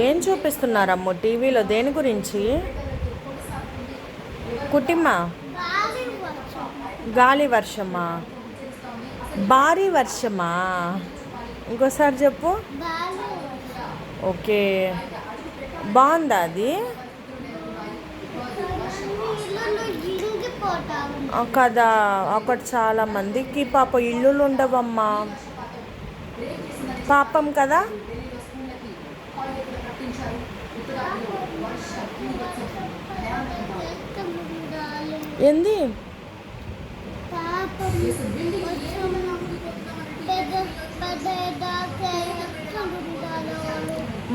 ఏం చూపిస్తున్నారమ్మో టీవీలో? దేని గురించి? కుటిమా? గాలి వర్షమా? భారీ వర్షమా? ఇంకోసారి చెప్పు. ఓకే, బాగుందా అది? కదా, అక్కడ చాలా మందికి పాప ఇల్లులు ఉండవమ్మా. పాపం కదా. ఏంది?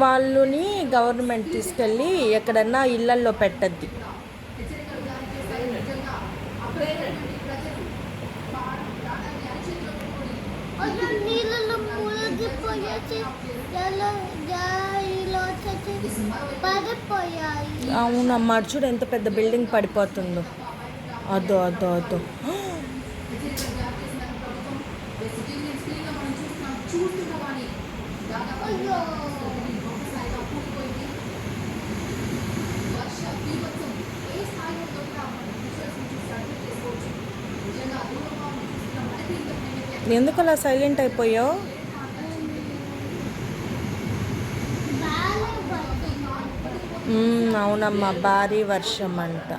వాళ్ళని గవర్నమెంట్ తీసుకెళ్ళి ఎక్కడన్నా ఇళ్ళల్లో పెట్టద్ది. అవునమ్మా, చూడు ఎంత పెద్ద బిల్డింగ్ పడిపోతుందో. అదో అదో అదో. ఎందుకు అలా సైలెంట్ అయిపోయావు? అవునమ్మా, భారీ వర్షం అంట.